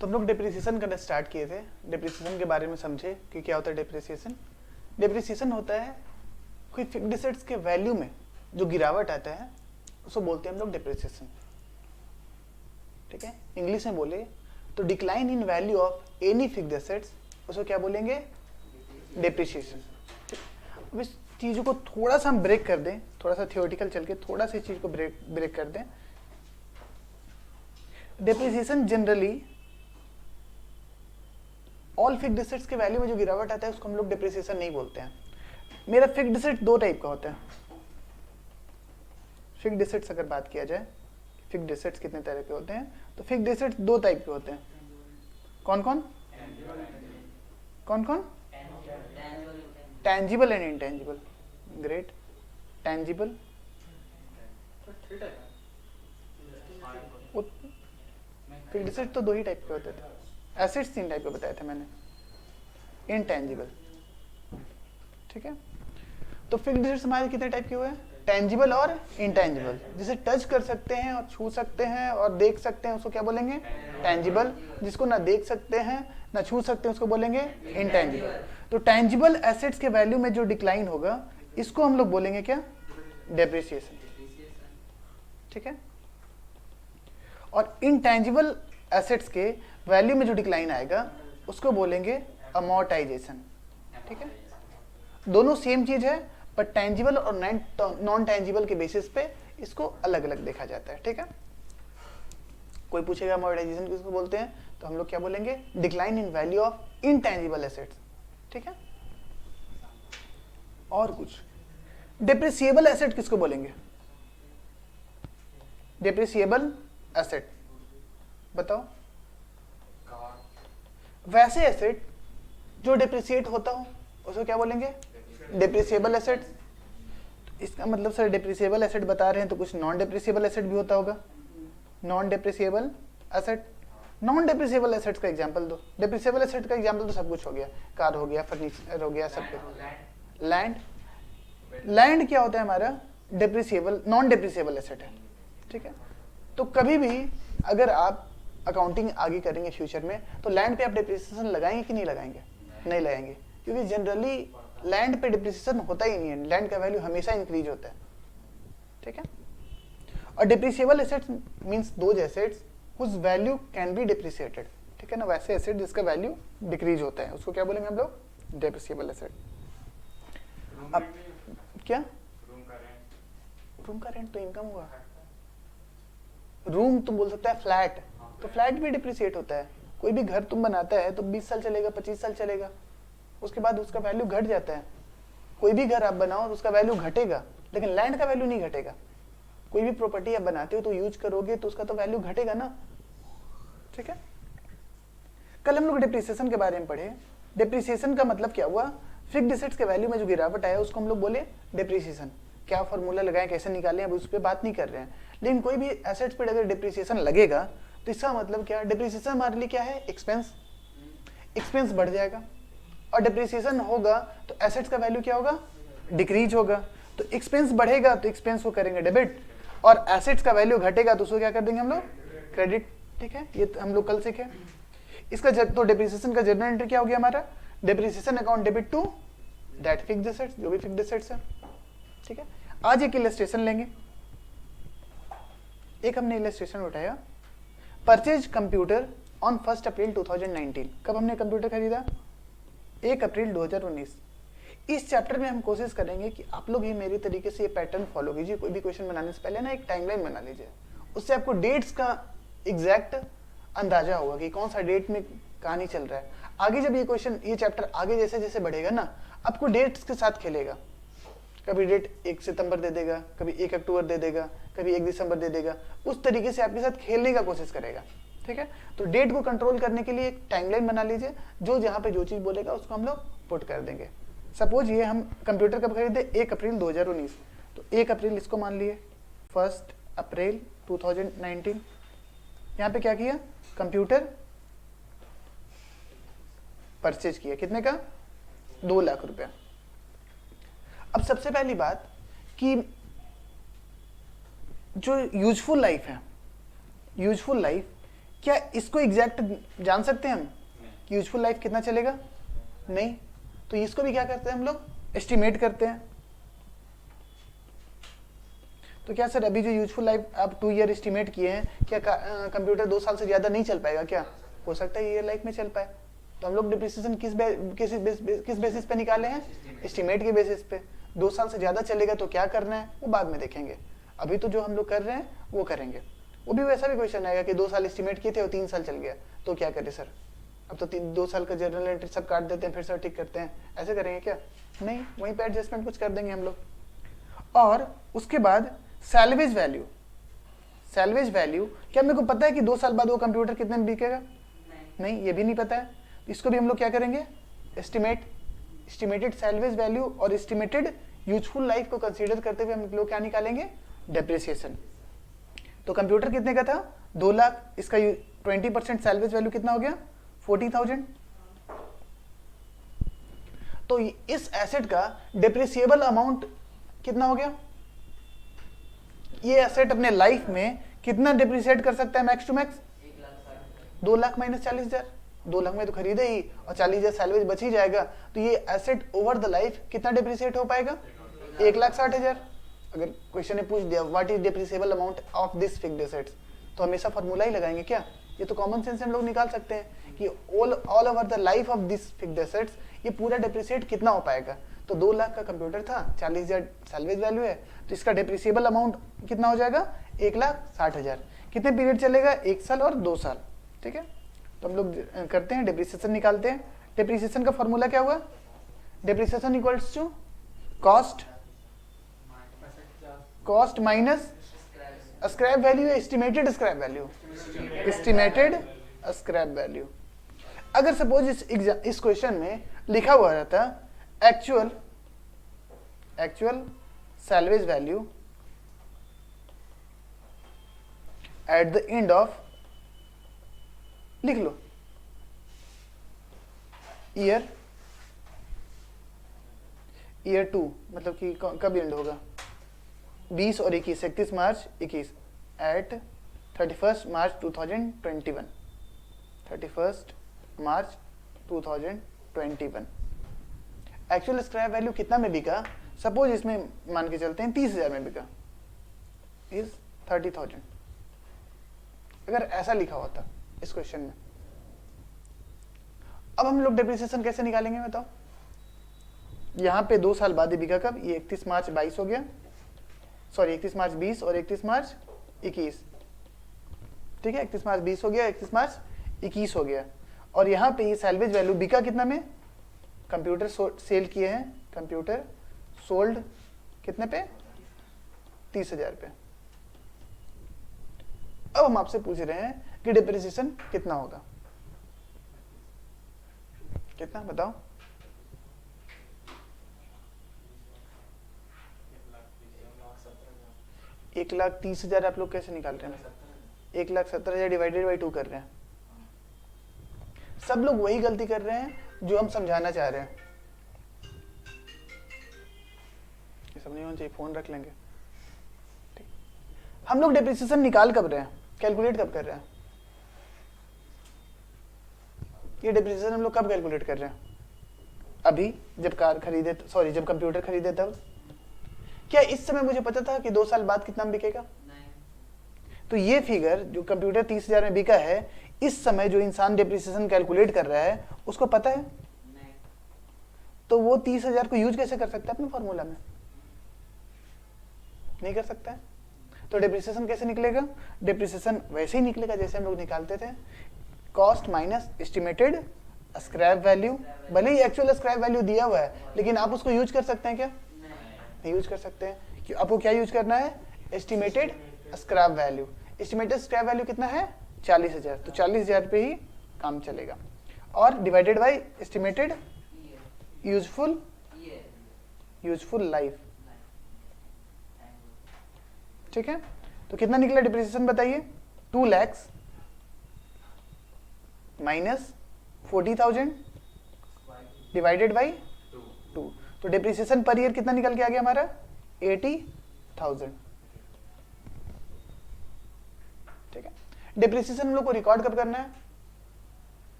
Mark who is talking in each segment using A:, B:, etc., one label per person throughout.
A: तो हम लोग डिप्रिसिएशन करना स्टार्ट किए थे। डिप्रिसिएशन के बारे में समझे कि क्या होता है डिप्रिसिएशन। डिप्रिसिएशन होता है कोई फिक्स्ड एसेट्स के वैल्यू में जो गिरावट आता है उसको बोलते हैं हम लोग डिप्रिसिएशन। ठीक है, इंग्लिश में बोले तो decline in value of any fixed assets उसको क्या बोलेंगे, डिप्रिसिएशन। अब इस चीज़ों को थोड़ा सा हम ब्रेक कर दें, थोड़ा सा थियोरेटिकल चल के थोड़ा सा इस चीज़ को ब्रेक कर दें। Depreciation generally all fixed assets के वैल्यू में जो गिरावट आता है उसको हम लोग डिप्रिसिएशन नहीं बोलते हैं। मेरा फिक्स्ड एसेट दो टाइप का होता है। फिक्स्ड एसेट्स अगर बात किया जाए, फिक्स्ड एसेट्स कितने तरह के होते हैं, तो फिक्स्ड एसेट्स दो टाइप के होते हैं। कौन कौन? Tangible and intangible. Great. Tangible fixed asset तो दो ही टाइप के होते थे, एसेट्स तीन टाइप के बताए थे मैंने। इनटैंजिबल, ठीक है। तो फिक्स्ड एसेट्स हमारे कितने टाइप के हुए हैं, टैंजिबल और इनटैंजिबल। जिसे टच कर सकते हैं और छू सकते हैं और देख सकते हैं उसको क्या बोलेंगे, टैंजिबल। जिसको ना देख सकते हैं ना छू सकते हैं उसको बोलेंगे इनटैंजिबल। तो टैंजिबल एसेट्स के वैल्यू में जो डिक्लाइन होगा इसको हम लोग बोलेंगे क्या, डेप्रिसिएशन। ठीक है। और इनटैंजिबल एसेट्स के वैल्यू में जो डिक्लाइन आएगा उसको बोलेंगे अमोर्टाइजेशन। ठीक है, दोनों सेम चीज है पर टैंजिबल और नॉन टैंजिबल के बेसिस पे इसको अलग अलग देखा जाता है। ठीक है, कोई पूछेगा अमोर्टाइजेशन किसको बोलते हैं तो हम लोग क्या बोलेंगे, decline in value of intangible assets. ठीक है, और कुछ डेप्रिसिएबल एसेट किसको बोलेंगे, डेप्रिसिएबल एसेट बताओ। वैसे एसेट जो डेप्रिसिएट होता हो उसको क्या बोलेंगे, डेप्रिसिएबल एसेट। इसका मतलब सर डेप्रिसिएबल एसेट बता रहे हैं तो कुछ नॉन डेप्रिसिएबल एसेट भी होता होगा। Non depreciable asset, non depreciable assets का एग्जांपल दो। डेप्रिसिएबल एसेट का एग्जांपल तो सब कुछ हो गया, कार हो गया, फर्नीचर हो गया, सब कुछ। लैंड, लैंड क्या होता है हमारा, डेप्रिसिएबल नॉन डेप्रिसिएबल एसेट है। ठीक है, तो कभी भी अगर आप अकाउंटिंग आगे करेंगे फ्यूचर में तो लैंड पे आप डिप्रिसिएशन लगाएंगे कि नहीं लगाएंगे, नहीं लगाएंगे, क्योंकि जनरली लैंड पे डिप्रिसिएशन होता ही नहीं है। लैंड का वैल्यू हमेशा इंक्रीज होता है। ठीक है, और depreciable assets means those assets whose value can be depreciated. ठीक है ना, वैसे एसेट जिसका वैल्यू डिक्रीज होता है उसको क्या बोलेंगे हम लोग, डिप्रिसिएबल एसेट। अब क्या, रूम का रेंट तो इनकम हुआ। रूम तुम बोल सकता है फ्लैट, तो फ्लैट भी डिप्रिसिएट होता है। कोई भी घर तुम बनाता है तो 20 साल चलेगा, 25 साल चलेगा, उसके बाद उसका वैल्यू घट जाता है। कोई भी घर आप बनाओ तो उसका वैल्यू घटेगा, लेकिन लैंड का वैल्यू नहीं घटेगा। कोई भी प्रॉपर्टी आप बनाते हो तो यूज करोगे तो उसका तो वैल्यू घटेगा ना। ठीक है, कल हम लोग डिप्रिसिएशन के बारे में पढ़े। डिप्रिसिएशन का मतलब क्या हुआ, फिक्स्ड एसेट्स के वैल्यू में जो गिरावट आया उसको हम लोग बोले डिप्रिसिएशन। क्या फॉर्मूला लगाएं, कैसे निकालें, अब उस पर बात नहीं कर रहे हैं। लेकिन कोई भी एसेट्स पर अगर डिप्रिसिएशन लगेगा तो इसका मतलब क्या, डिप्रिसिएशन हमारे लिए क्या है, एक्सपेंस। एक्सपेंस बढ़ जाएगा और डिप्रिसिएशन होगा तो एसेट्स का वैल्यू क्या होगा, डिक्रीज होगा। तो एक्सपेंस बढ़ेगा तो एक्सपेंस को करेंगे डेबिट, और एसेट्स का वैल्यू घटेगा तो उसको क्या कर देंगे हम लोग, क्रेडिट। ठीक है, ये हम लोग कल सीखे। इसका तो डिप्रिसिएशन का जर्नल एंट्री क्या हो गया हमारा, depreciation account debit to that fixed assets, जो भी फिक्स्ड एसेट्स है। ठीक है, आज एक इलस्ट्रेशन लेंगे। एक हमने इलस्ट्रेशन उठाया, परचेज कंप्यूटर ऑन 1 अप्रैल 2019। कब हमने कंप्यूटर खरीदा, 1 अप्रैल 2019। इस चैप्टर में हम कोशिश करेंगे कि आप लोग ही मेरी तरीके से ये पैटर्न फॉलो कीजिए। कोई भी क्वेश्चन बनाने से पहले ना एक टाइमलाइन बना लीजिए, उससे आपको डेट्स का एग्जैक्ट अंदाजा होगा कि कौन सा डेट में कहानी चल रहा है। आगे जब ये क्वेश्चन, ये चैप्टर आगे जैसे जैसे बढ़ेगा ना, आपको डेट्स के साथ खेलेगा। कभी डेट 1 सितंबर दे देगा, कभी 1 अक्टूबर दे देगा, कभी 1 दिसंबर दे देगा। उस तरीके से आपके साथ खेलने का कोशिश करेगा। ठीक है, तो डेट को कंट्रोल करने के लिए एक टाइमलाइन बना लीजिए, जो जहां पे जो चीज बोलेगा उसको हम लोग पुट कर देंगे। सपोज ये हम कंप्यूटर कब खरीदे, 1 अप्रैल 2019, तो 1 अप्रैल इसको मान लिए, 1 अप्रैल 2019। यहाँ पे क्या किया, कंप्यूटर परचेज किया, कितने का, 2 लाख रुपया। अब सबसे पहली बात कि जो यूजफुल लाइफ है, यूजफुल लाइफ क्या इसको एग्जैक्ट जान सकते हैं हम कि यूजफुल लाइफ कितना चलेगा? नहीं। तो इसको भी क्या करते हैं हम लोग? एस्टिमेट करते हैं। तो क्या सर अभी जो यूजफुल लाइफ आप 2 ईयर एस्टिमेट किए हैं, क्या कंप्यूटर 2 साल से ज्यादा नहीं चल पाएगा? क्या हो सकता है ईयर लाइफ में चल पाए। तो हम लोग डिप्रिसिएशन किस बेसिस पे निकाले हैं? एस्टिमेट के बेसिस पे। 2 साल से ज्यादा चलेगा तो क्या करना है वो बाद में देखेंगे। अभी तो जो हम लोग कर रहे हैं वो करेंगे। वो भी वैसा भी क्वेश्चन आएगा कि 2 साल एस्टिमेट किए थे और 3 साल चल गया तो क्या करें सर? अब तो 2 साल का जर्नल एंट्री सब काट देते हैं, फिर सर ठीक करते हैं, ऐसे करेंगे क्या? नहीं, वहीं पे एडजस्टमेंट कुछ कर देंगे हम लोग। और उसके बाद सैल्वेज वैल्यू। सैल्वेज वैल्यू क्या मेरे को पता है कि 2 साल बाद वो कंप्यूटर कितने में बिकेगा? नहीं, ये भी नहीं पता है। इसको भी हम लोग क्या करेंगे? एस्टिमेटेड सैल्वेज वैल्यू और एस्टिमेटेड यूजफुल लाइफ को कंसीडर करते हुए हम लोग क्या निकालेंगे? डेप्रिसिएशन। तो कंप्यूटर कितने का था? 2 लाख। इसका 20% सैल्वेज वैल्यू कितना हो गया? 40,000। तो इस एसेट का डेप्रिसिएबल अमाउंट कितना हो गया? ये एसेट अपने लाइफ में कितना डेप्रिसिएट कर सकता है max to max? 2 lakh minus 40,000। 2 lakh में तो खरीदे ही और 40,000 सैलवेज बच ही जाएगा। तो ये एसेट ओवर द लाइफ कितना डेप्रिसिएट हो पाएगा? 1,60,000। अगर क्वेश्चन ने पूछ दिया what is depreciable amount of this fixed assets, तो हमेशा फॉर्मूला ही लगाएंगे क्या? ये तो कॉमन सेंस से हम लोग निकाल सकते हैं कि all over the life of this fixed assets ये पूरा डेप्रिसिएट कितना हो पाएगा। तो 2 लाख का कंप्यूटर था, 40,000 सैलवेज वैल्यू है, तो इसका डेप्रिसिएबल अमाउंट कितना हो जाएगा? 1,60,000। कितने पीरियड चलेगा? 1 साल और 2 साल। ठीक है, तो हम लोग करते हैं, डेप्रिसिएशन निकालते हैं। डेप्रिसिएशन का फॉर्मूला क्या हुआ? Depreciation equals to cost minus scrap value या estimated scrap value? Estimated scrap value. अगर सपोज इस क्वेश्चन में लिखा हुआ रहता actual salvage value at the end of, लिख लो ईयर 2, मतलब कि कब एंड होगा? 20 और 21, 31 मार्च 21 एट 31 मार्च 2021, 31 मार्च 2021। एक्चुअल स्क्रैप वैल्यू कितना में बिका? सपोज इसमें मान के चलते हैं 30,000 में बिका, इज 30,000। अगर ऐसा लिखा होता इस क्वेश्चन में, अब हम लोग डेप्रिसिएशन कैसे निकालेंगे बताओ? यहां पे 2 साल बाद ही बिका कब? ये 31 मार्च 22 हो गया, सॉरी 31 मार्च 20 और 31 मार्च 21। ठीक है, 31 मार्च 20 हो गया, 31 मार्च 21 हो गया। और यहाँ पे ये सैल्वेज वैल्यू बिका कितना में? कंप्यूटर सेल किए हैं, कंप्यूटर सोल्ड कितने पे? 30,000 पे। अब हम आपसे पूछ रहे हैं कि डेप्रिसिएशन कितना होगा? कितना बताओ? 1,30,000 आप लोग कैसे निकाल रहे हैं? 1,70,000 डिवाइडेड बाई 2 कर रहे हैं। सब लोग वही गलती कर रहे हैं जो हम समझाना चाह रहे हैं। ये सब नहीं होना चाहिए, फोन रख लेंगे। ठीक, हम लोग डेप्रिसिएशन निकाल कब रहे हैं? कैलकुलेट कब कर रहे हैं? ये डेप्रिसिएशन हम लोग कब कैलकुलेट कर रहे हैं? अभी जब कार खरीदे, सॉरी जब कंप्यूटर खरीदे तब। क्या इस समय मुझे पता था कि 2 साल बाद कितना में बिकेगा? तो ये फिगर जो कंप्यूटर 30,000 में बिका है, इस समय जो इंसान डेप्रिसिएशन कैलकुलेट कर रहा है उसको पता है? तो वो 30,000 को यूज कैसे कर सकता है अपने फॉर्मूला में? नहीं कर सकता है। तो डेप्रिसिएशन कैसे निकलेगा? डेप्रिसिएशन वैसे ही निकलेगा जैसे हम लोग निकालते थे, cost minus estimated scrap value. भले ही एक्चुअल स्क्रैप वैल्यू दिया हुआ है, लेकिन आप उसको यूज कर सकते हैं क्या? नहीं यूज कर सकते हैं। कि आपको क्या यूज करना है? Estimated scrap value. Estimated scrap value कितना है? 40,000। तो 40,000 पे ही काम चलेगा। और divided by estimated useful life. ठीक है, तो कितना निकला डिप्रिसिएशन बताइए? 2 लाख माइनस 40,000 डिवाइडेड बाई 2। तो डिप्रिसिएशन पर ईयर कितना निकल के आ गया हमारा? 80,000। ठीक है, डिप्रिसिएशन हम लोग को रिकॉर्ड कब करना है?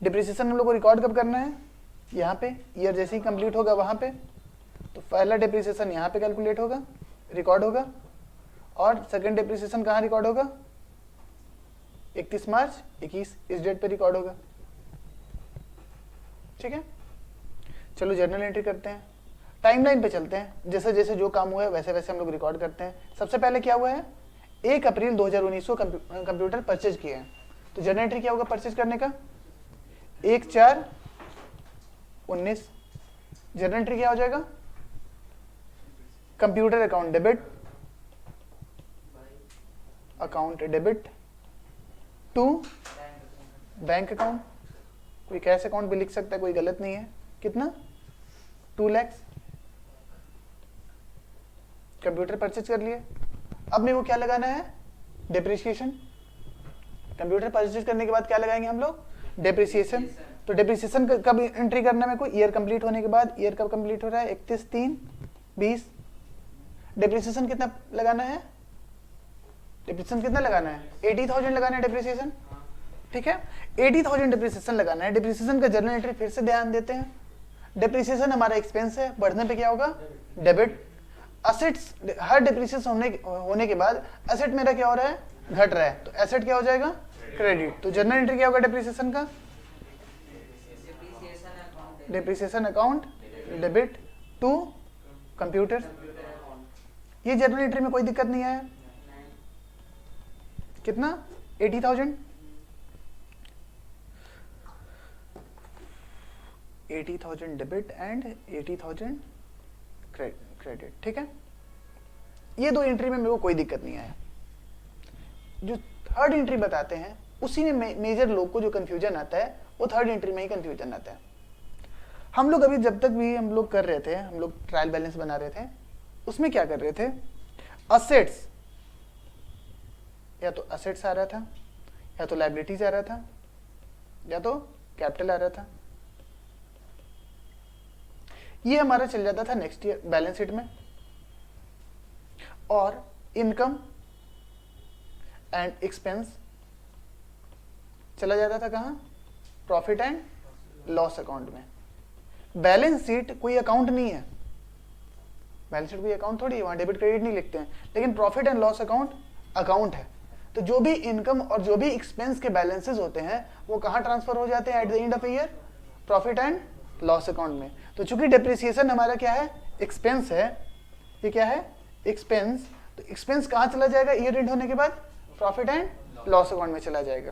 A: डिप्रिसिएशन हम लोग को रिकॉर्ड कब करना है? यहाँ पे ईयर जैसे ही कंप्लीट होगा वहां पे, तो पहला डिप्रिसिएशन यहाँ पे कैलकुलेट होगा, रिकॉर्ड होगा, और सेकंड डिप्रिसिएशन कहाँ रिकॉर्ड होगा? 31 मार्च 21 इस डेट पे रिकॉर्ड होगा। ठीक है, चलो जर्नल एंट्री करते हैं, टाइमलाइन पे चलते हैं, जैसे जैसे जो काम हुआ है वैसे वैसे हम लोग रिकॉर्ड करते हैं। सबसे पहले क्या हुआ है? 1 अप्रैल 2019 को कंप्यूटर परचेज किया है, तो जर्नल एंट्री क्या होगा परचेज करने का? 1/4/19। जर्नल एंट्री क्या हो जाएगा? Computer account debit, account debit to bank account. कोई कैश अकाउंट भी लिख सकता है, कोई गलत नहीं है। कितना? 2 लाख कंप्यूटर परचेज कर लिए। अब मेरे को क्या लगाना है? डिप्रिसिएशन। कंप्यूटर परचेज करने के बाद क्या लगाएंगे हम लोग? डिप्रिसिएशन। तो डिप्रिसिएशन कब एंट्री करना है मेरे को? ईयर कंप्लीट होने के बाद। ईयर कब कंप्लीट हो रहा है? 31/3/20। डिप्रिसिएशन कितना लगाना है? डिप्रिसिएशन कितना लगाना है? 80,000 लगाना है डिप्रिसिएशन। ठीक है, 80,000 डिप्रिसिएशन लगाना है। डिप्रिसिएशन का जर्नल एंट्री फिर से ध्यान देते हैं। डिप्रिसिएशन हमारा एक्सपेंस है, बढ़ने पे क्या होगा? डेबिट। असेट्स, हर डिप्रिसिएशन होने के बाद एसेट मेरा क्या हो रहा है? घट रहा है, तो एसेट क्या हो जाएगा? क्रेडिट। तो जर्नल एंट्री क्या होगा डिप्रिसिएशन का? Depreciation account debit to computer. ये जर्नल एंट्री में कोई दिक्कत नहीं है। कितना? 80,000। 80,000 डेबिट एंड 80,000 क्रेडिट। ठीक है, ये 2 एंट्री में मेरे को कोई दिक्कत नहीं आया। जो थर्ड एंट्री बताते हैं उसी में मेजर लोग को जो कंफ्यूजन आता है वो थर्ड एंट्री में ही कंफ्यूजन आता है। हम लोग अभी जब तक भी हम लोग कर रहे थे, हम लोग ट्रायल बैलेंस बना रहे थे, उसमें क्या कर रहे थे? असेट्स, या तो असेट्स आ रहा था, या तो लायबिलिटीज आ रहा था, या तो कैपिटल आ रहा था। ये हमारा चल जाता था नेक्स्ट ईयर बैलेंस शीट में। और इनकम एंड एक्सपेंस चला जाता था कहाँ? प्रॉफिट एंड लॉस अकाउंट में। बैलेंस शीट कोई अकाउंट नहीं है, बैलेंस शीट कोई अकाउंट थोड़ी है, वहां डेबिट क्रेडिट नहीं लिखते हैं, लेकिन profit and loss account account है। तो जो भी इनकम और जो भी एक्सपेंस के बैलेंसेस होते हैं वो कहाँ ट्रांसफर हो जाते हैं eight the end of year? Profit and loss account में। तो चूंकि डिप्रिसिएशन हमारा क्या है? एक्सपेंस है। ये क्या है? एक्सपेंस। तो एक्सपेंस कहाँ चला जाएगा ईयर एंड होने के बाद? प्रॉफिट एंड लॉस अकाउंट में चला जाएगा।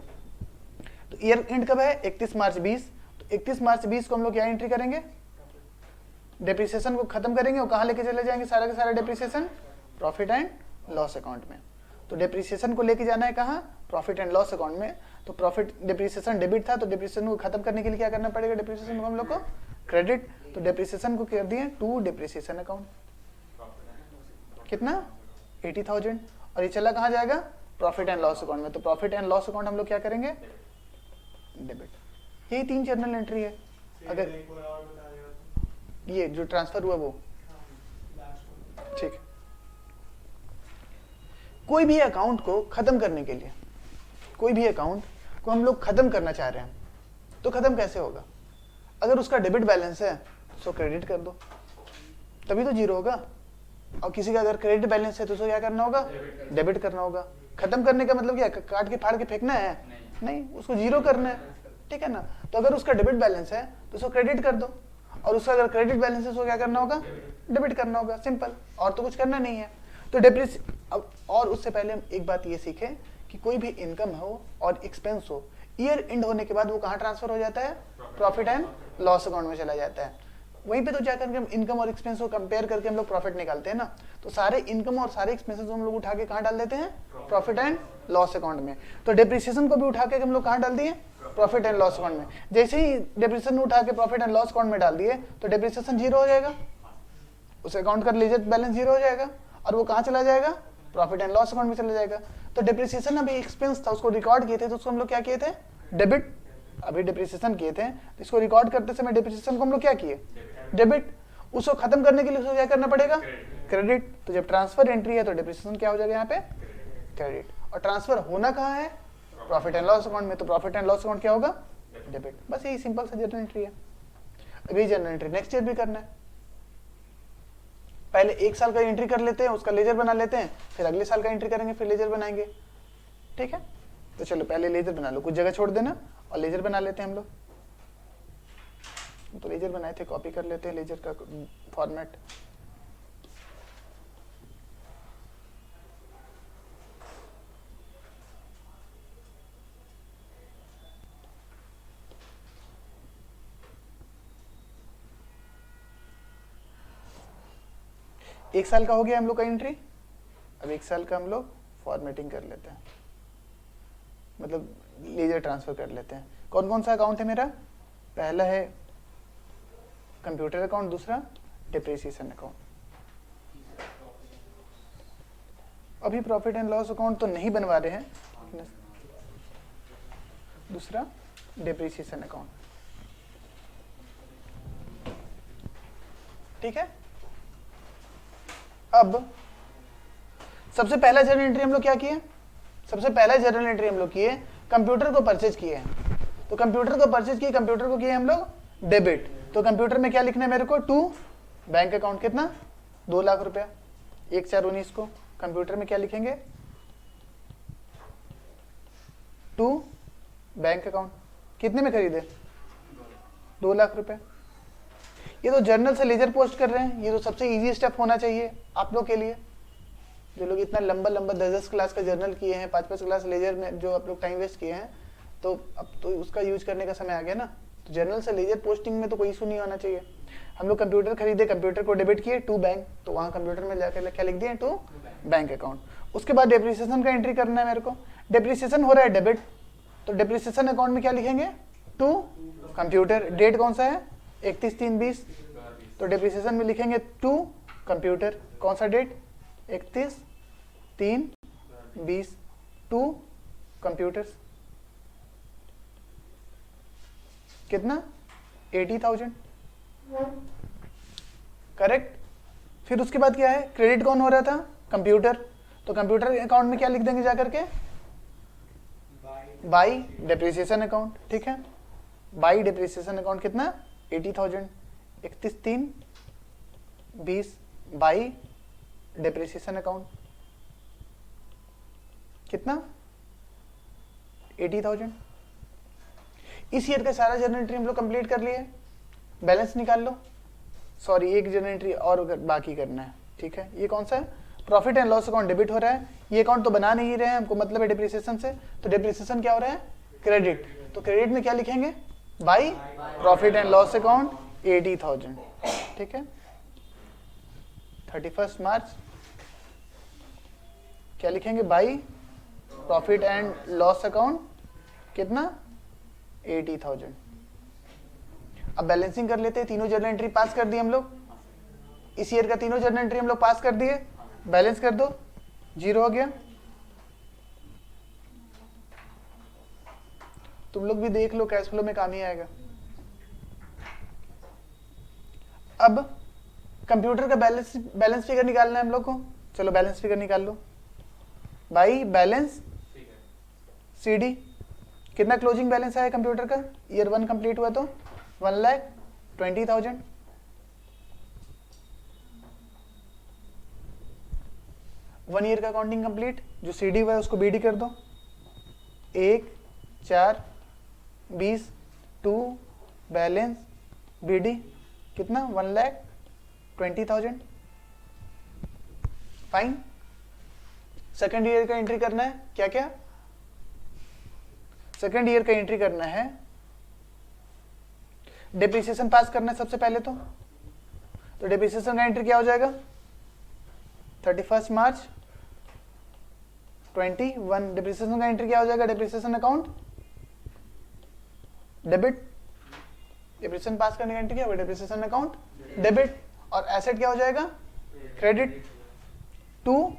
A: तो ईयर एंड कब है? 31 मार्च 20। तो 31 मार्च 20 को हम लोग क्या एंट्री करेंगे? डिप्रिसिएशन को खत्म करेंगे और कहाँ लेके चले जाएंगे सारा का सारा depreciation? Profit and loss account में। तो डिप्रिसिएशन को लेके जाना है कहाँ? प्रॉफिट एंड लॉस अकाउंट में। तो प्रॉफिट, डिप्रिसिएशन डेबिट था, तो डिप्रिसिएशन को खत्म करने के लिए क्या करना पड़ेगा? डिप्रिसिएशन को हम लोग को क्रेडिट। तो डिप्रिसिएशन को कर दिए टू डिप्रिसिएशन अकाउंट। कितना? 80,000। और ये चला कहाँ जाएगा? प्रॉफिट एंड लॉस अकाउंट में। तो प्रॉफिट एंड लॉस अकाउंट हम लोग क्या करेंगे? डेबिट। यही 3 जर्नल एंट्री है। अगर ये जो ट्रांसफर हुआ वो ठीक है। कोई भी अकाउंट को खत्म करने के लिए, कोई भी अकाउंट को हम लोग खत्म करना चाह रहे हैं, तो खत्म कैसे होगा? अगर उसका डेबिट बैलेंस है तो क्रेडिट कर दो, तभी तो जीरो होगा। और किसी का अगर क्रेडिट बैलेंस है तो उसको क्या करना होगा? डेबिट करना होगा। खत्म करने का मतलब क्या? काट के फाड़ के फेंकना है? नहीं, उसको जीरो करना है। ठीक है ना? तो अगर उसका डेबिट बैलेंस है तो उसको क्रेडिट कर दो, और उसका अगर क्रेडिट बैलेंस है तो क्या करना होगा? डेबिट करना होगा। सिंपल, और तो कुछ करना नहीं है। तो अब और उससे पहले हम एक बात ये सीखें कि कोई भी इनकम हो और एक्सपेंस हो, ईयर एंड होने के बाद वो कहाँ ट्रांसफर हो जाता है? प्रॉफिट एंड लॉस अकाउंट में चला जाता है। वहीं पे तो जाकर के हम इनकम और एक्सपेंस को कंपेयर करके हम लोग प्रॉफिट निकालते हैं ना। तो सारे इनकम और सारे एक्सपेंसेस हम लोग उठा के कहाँ डाल देते हैं? प्रॉफिट एंड लॉस अकाउंट में। तो डिप्रिसिएशन को भी उठा के हम लोग कहाँ डाल दिए? प्रॉफिट एंड लॉस अकाउंट में। जैसे ही डिप्रिसिएशन उठा के प्रॉफिट एंड लॉस अकाउंट में डाल दिए तो डिप्रिसिएशन जीरो हो जाएगा, उस अकाउंट का लीजर बैलेंस जीरो हो जाएगा, और वो कहाँ चला जाएगा? प्रॉफिट एंड लॉस अकाउंट में चला जाएगा। तो डिप्रिसिएशन अभी एक्सपेंस था, उसको रिकॉर्ड किए थे, तो उसको हम लोग क्या किए थे? डेबिट। अभी डिप्रिसिएशन किए थे, तो इसको रिकॉर्ड करते समय डिप्रिसिएशन को हम लोग क्या किए? डेबिट। उसको खत्म करने के लिए उसको क्या करना पड़ेगा? क्रेडिट। तो जब ट्रांसफर एंट्री है तो डिप्रिसिएशन क्या हो जाएगा यहाँ पे? क्रेडिट। और ट्रांसफर होना कहाँ है, प्रॉफिट एंड लॉस अकाउंट में, तो प्रॉफिट एंड लॉस अकाउंट क्या होगा, डेबिट। बस यही सिंपल सा जर्नल एंट्री है। अभी जर्नल एंट्री नेक्स्ट ईयर भी करना है, पहले 1 साल का एंट्री कर लेते हैं, उसका लेजर बना लेते हैं, फिर अगले साल का एंट्री करेंगे, फिर लेजर बनाएंगे, ठीक है। तो चलो पहले लेजर बना लो, कुछ जगह छोड़ देना और लेजर बना लेते हैं हम लोग। तो लेजर बनाए थे, कॉपी कर लेते हैं लेजर का फॉर्मेट। एक साल का हो गया हम लोग का एंट्री, अब 1 साल का हम लोग फॉर्मेटिंग कर लेते हैं, मतलब लेजर ट्रांसफर कर लेते हैं। कौन कौन सा अकाउंट है मेरा, पहला है कंप्यूटर अकाउंट, दूसरा डिप्रिसिएशन अकाउंट। अभी प्रॉफिट एंड लॉस अकाउंट तो नहीं बनवा रहे हैं, दूसरा डिप्रिसिएशन अकाउंट, ठीक है। अब सबसे पहला जर्नल एंट्री हम लोग क्या किए, सबसे पहला जर्नल एंट्री हम लोग किए कंप्यूटर को परचेज किए हैं। तो कंप्यूटर को परचेज किए, कंप्यूटर को किए हम लोग डेबिट। तो कंप्यूटर में क्या लिखना है मेरे को, टू बैंक अकाउंट, कितना 2 लाख रुपया, 1/4/19 को कंप्यूटर में क्या लिखेंगे, टू बैंक अकाउंट, कितने में खरीदे, 2 लाख रुपए। ये तो जर्नल से लेजर पोस्ट कर रहे हैं, ये तो सबसे इजी स्टेप होना चाहिए आप लोग के लिए, जो लोग इतना लंबा लंबा 10-10 क्लास का जर्नल किए हैं, 5-5 क्लास लेजर में जो आप लोग टाइम वेस्ट किए हैं, तो अब तो उसका यूज करने का समय आ गया ना। तो जर्नल से लेजर पोस्टिंग में तो कोई इशू नहीं होना चाहिए। हम लोग कंप्यूटर खरीदे, कंप्यूटर को डेबिट किए, टू बैंक, तो वहाँ कंप्यूटर में जाकर क्या लिख दिए, टू बैंक अकाउंट। उसके बाद डेप्रिसिएशन का एंट्री करना है मेरे को, डेप्रिसिएशन हो रहा है डेबिट, तो डेप्रिसिएशन अकाउंट में क्या लिखेंगे, टू कंप्यूटर, डेट कौन सा है 31/3/20, तो डेप्रिसिएशन में लिखेंगे टू कंप्यूटर, कौन सा डेट 31/3/20, टू कंप्यूटर्स, कितना 80,000, करेक्ट। फिर उसके बाद क्या है, क्रेडिट कौन हो रहा था, कंप्यूटर, तो कंप्यूटर अकाउंट में क्या लिख देंगे जाकर के, बाई डेप्रिसिएशन अकाउंट, ठीक है। बाई डेप्रिसिएशन अकाउंट कितना 80,000, 31/3/20 बाई डेप्रिसिएशन अकाउंट कितना 80,000। इस ईयर का सारा जर्नल एंट्री हम लोग कंप्लीट कर लिए, बैलेंस निकाल लो, सॉरी एक जर्नल एंट्री और बाकी करना है, ठीक है। ये कौन सा है, profit and loss account debit हो रहा है, ये अकाउंट तो बना नहीं रहे हैं, हमको मतलब है डेप्रिसिएशन से, तो डेप्रिसिएशन क्या हो रहा है, क्रेडिट, तो क्रेडिट में क्या लिखेंगे, by profit and loss account 80,000, ठीक है। 31 मार्च क्या लिखेंगे, by profit and loss account कितना 80,000। अब बैलेंसिंग कर लेते हैं, तीनों जर्नल एंट्री पास कर दिए हम लोग, इस ईयर का तीनों जर्नल एंट्री हम लोग पास कर दिए, बैलेंस कर दो, 0 हो गया। तुम लोग भी देख लो, कैश फ्लो में काम ही आएगा। अब कंप्यूटर का बैलेंस फिगर निकालना है हम लोग को, चलो बैलेंस फिगर निकाल लो, बाई बैलेंस सीडी, कितना क्लोजिंग बैलेंस आया कंप्यूटर का, ईयर 1 कंप्लीट हुआ तो 1,20,000। वन ईयर का अकाउंटिंग कंप्लीट, जो सीडी हुआ है उसको बीडी कर दो, 1/4/20 टू बैलेंस बीडी कितना 1,20,000, फाइन। सेकेंड ईयर का एंट्री करना है, क्या क्या सेकेंड ईयर का एंट्री करना है, डेप्रिसिएशन पास करना है सबसे पहले, तो डेप्रिसिएशन का एंट्री क्या हो जाएगा 31 मार्च 21, डेप्रिसिएशन का एंट्री क्या हो जाएगा, डेप्रिसिएशन अकाउंट डेबिट, डेप्रिसिएशन पास करने का एंट्री क्या होगा, डेप्रिसिएशन अकाउंट डेबिट, और एसेट क्या हो जाएगा credit to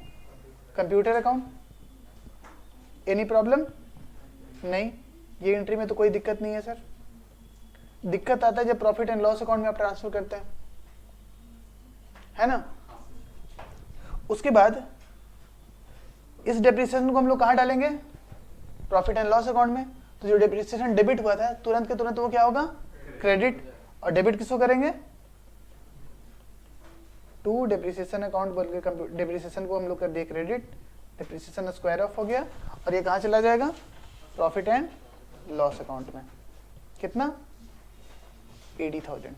A: computer account. Any problem नहीं, ये एंट्री में तो कोई दिक्कत नहीं है सर। दिक्कत आता है जब प्रॉफिट एंड लॉस अकाउंट में आप ट्रांसफर करते हैं, है ना। उसके बाद इस डेप्रिसिएशन को हम लोग कहाँ डालेंगे? प्रॉफिट एंड लॉस अकाउंट में। तो जो डेप्रिसिएशन डेबिट हुआ था तुरंत के तुरंत वो क्या होगा? क्रेडिट। और डेबिट किसको करेंगे? टू डेप्रिसिएशन अकाउंट बोल के डेप्रिसिएशन को हम लोग कर दिए क्रेडिट, डेप्रिसिएशन स्क्वायर ऑफ हो गया और ये कहाँ चला जाएगा? प्रॉफिट एंड लॉस अकाउंट में। कितना? 80,000।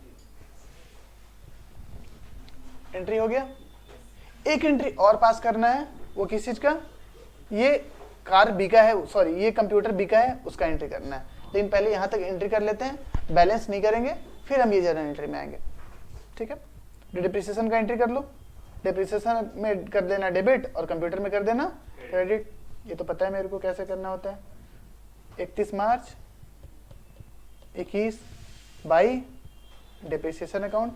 A: एंट्री हो गया। एक एंट्री और पास करना है, वो किस चीज का? ये कार बिका है, सॉरी ये कंप्यूटर बिका है, उसका एंट्री करना है। लेकिन पहले यहां तक एंट्री कर लेते हैं, बैलेंस नहीं करेंगे, फिर हम ये जर्नल एंट्री में आएंगे। ठीक है, डिप्रिसिएशन का एंट्री कर लो। डिप्रिसिएशन में कर देना डेबिट और कंप्यूटर में कर देना क्रेडिट। ये तो पता है मेरे को कैसे करना होता है। 31 मार्च 21 बाई डिप्रिसिएशन अकाउंट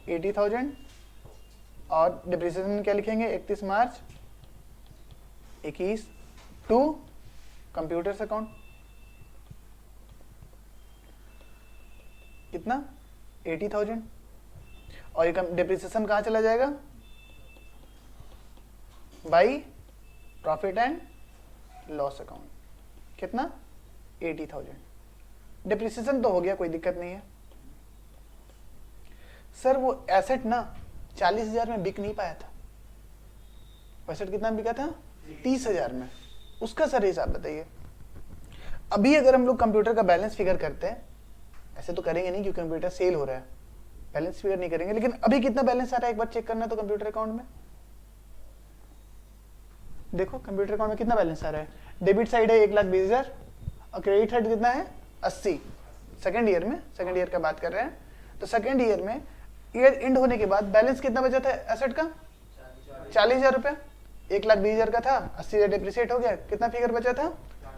A: 80,000 और डिप्रिसिएशन में क्या लिखेंगे? 31 मार्च 21 टू कंप्यूटर्स अकाउंट। कितना? 80,000। और ये डिप्रिसिएशन कहाँ चला जाएगा? By profit and loss account. कितना? 80,000। डिप्रिसिएशन तो हो गया, कोई दिक्कत नहीं है। सर वो एसेट ना 40,000 में बिक नहीं पाया था। एसेट कितना में बिका था? 30,000 में। उसका सर हिसाब बताइए। अभी अगर हम लोग कंप्यूटर का बैलेंस फिगर करते हैं, ऐसे तो करेंगे नहीं क्योंकि कंप्यूटर सेल हो रहा है, बैलेंस फिगर नहीं करेंगे, लेकिन अभी कितना बैलेंस आ रहा है एक बार चेक करना है तो कंप्यूटर अकाउंट में देखो, कंप्यूटर अकाउंट में कितना बैलेंस आ रहा है। डेबिट साइड है 1,20,000 और क्रेडिट साइड कितना है? 80। सेकेंड ईयर में, सेकेंड ईयर का बात कर रहे हैं, तो सेकेंड ईयर में ईयर एंड होने के बाद बैलेंस कितना बचा था एसेट का? 40,000 रुपया। 1,20,000 का था, 80,000 डिप्रिसिएट हो गया, कितना फिगर बचा था?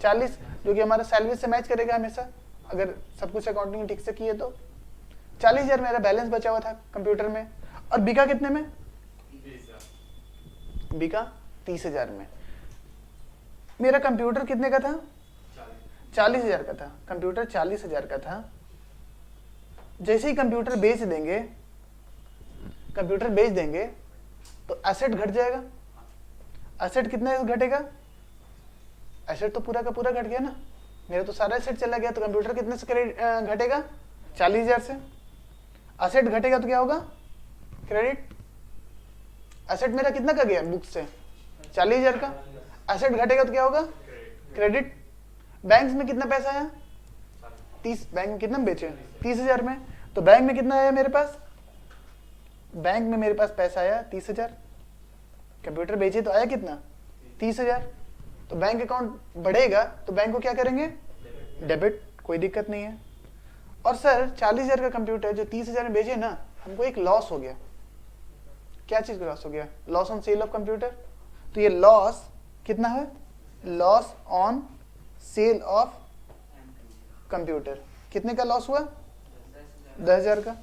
A: 40, जो कि हमारा सैलरी से मैच करेगा हमेशा, अगर सब कुछ अकाउंटिंग ठीक से किए तो। 40,000 मेरा बैलेंस बचा हुआ था कंप्यूटर में। और बिका कितने में? बिका 30,000 में। मेरा कंप्यूटर कितने का था? 40,000 का था। कंप्यूटर 40,000 का था। जैसे ही कंप्यूटर बेच देंगे, कंप्यूटर बेच देंगे तो एसेट घट जाएगा। एसेट कितना घटेगा? एसेट तो पूरा का पूरा घट गया ना, मेरा तो सारा एसेट चला गया। तो कंप्यूटर कितने से घटेगा? 40,000 से। एसेट घटेगा तो क्या होगा? क्रेडिट। एसेट मेरा कितना का गया बुक से? 40,000 का। एसेट घटेगा तो क्या होगा? क्रेडिट। बैंक में कितना पैसा आया? 30। बैंक में कितना बेचे? 30,000 में। तो बैंक में कितना आया मेरे पास? बैंक में मेरे पास पैसा आया 30,000। कंप्यूटर बेचे तो आया कितना? 30,000। तो बैंक अकाउंट बढ़ेगा तो बैंक को क्या करेंगे? डेबिट। कोई दिक्कत नहीं है। और सर 40,000 का कंप्यूटर जो 30,000 में बेचे ना, हमको एक लॉस हो गया। क्या चीज का लॉस हो गया? Loss on sale of computer. तो ये लॉस कितना है? Loss on sale of computer. कितने का लॉस हुआ? 10,000 का।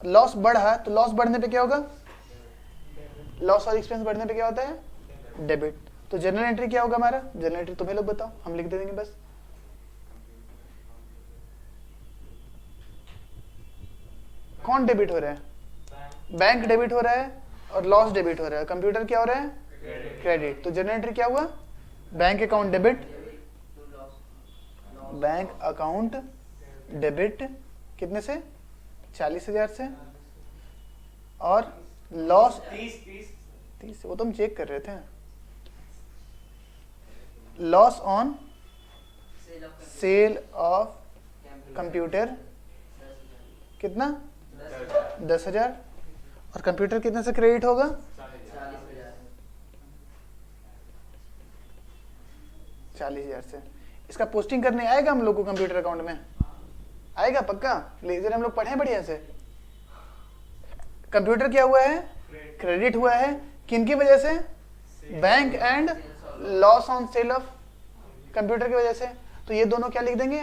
A: लॉस बढ़ा तो लॉस बढ़ने पे क्या होगा? लॉस और एक्सपेंस बढ़ने पे क्या होता है? डेबिट। तो जनरल एंट्री क्या होगा हमारा? जनरल एंट्री तुम्हें लोग बताओ, हम लिख दे देंगे बस। कौन डेबिट हो रहा है? बैंक डेबिट हो रहा है और लॉस डेबिट हो रहा है। कंप्यूटर क्या हो रहा है? क्रेडिट। तो जनरल एंट्री क्या हुआ? Bank account debit, bank account debit कितने से? 40,000 से। और लॉस 30, वो तो हम चेक कर रहे थे। Loss on sale of computer कितना? 10,000। और कंप्यूटर कितने से क्रेडिट होगा? 40,000 से। इसका पोस्टिंग करने आएगा हम लोग को कंप्यूटर अकाउंट में? आएगा पक्का? लेजर हम लोग पढ़े बढ़िया से। कंप्यूटर क्या हुआ है? क्रेडिट हुआ है। किन की वजह से? Bank and loss on sale of computer की वजह से। तो ये दोनों क्या लिख देंगे?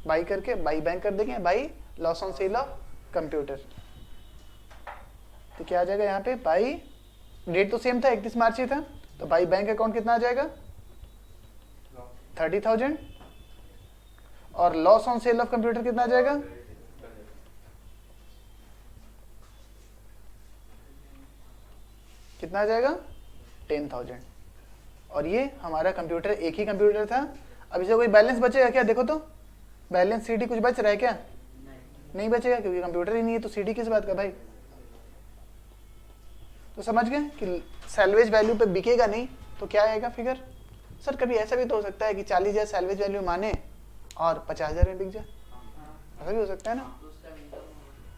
A: बाई करके बाई बैंक कर देंगे, by loss on sale of computer. तो क्या आ जाएगा यहाँ पे? बाई, डेट तो सेम था 31 मार्च ही था, तो बाई बैंक अकाउंट कितना आ जाएगा? 30,000। और loss on sale of computer कितना आ जाएगा? कितना आ जाएगा? 10,000। और ये हमारा कंप्यूटर एक ही कंप्यूटर था। अब इसे कोई बैलेंस बचेगा क्या? देखो तो बैलेंस सीडी कुछ बच रहा है क्या? नहीं बचेगा, क्योंकि कंप्यूटर ही नहीं है, तो सीडी किस बात का भाई? तो समझ गए कि सैल्वेज वैल्यू पे बिकेगा नहीं तो क्या आएगा फिगर? सर कभी ऐसा भी तो हो सकता है कि 40,000 सैल्वेज वैल्यू माने और 50,000 में बिक जाए, ऐसा भी हो सकता है ना।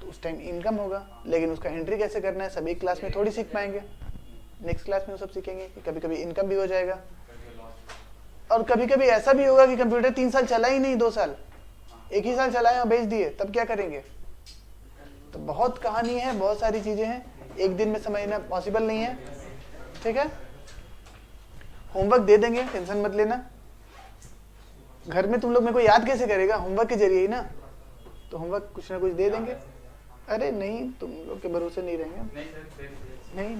A: तो उस टाइम इनकम होगा, लेकिन उसका एंट्री कैसे करना है सब एक क्लास में थोड़ी सीख पाएंगे, नेक्स्ट क्लास में वो सब सीखेंगे कि कभी कभी इनकम भी हो जाएगा। और कभी कभी ऐसा भी होगा कि कंप्यूटर 3 साल चला ही नहीं, 2 साल, एक ही साल चलाए और बेच दिए, तब क्या करेंगे? तो बहुत कहानी है, बहुत सारी चीजें हैं, एक दिन में समझना पॉसिबल नहीं है। ठीक है, होमवर्क दे देंगे, टेंशन मत लेना। घर में तुम लोग मेरे को याद कैसे करेगा? होमवर्क के जरिए ही ना, तो होमवर्क कुछ ना कुछ दे देंगे। अरे नहीं, तुम लोग के भरोसे नहीं रहेंगे। नहीं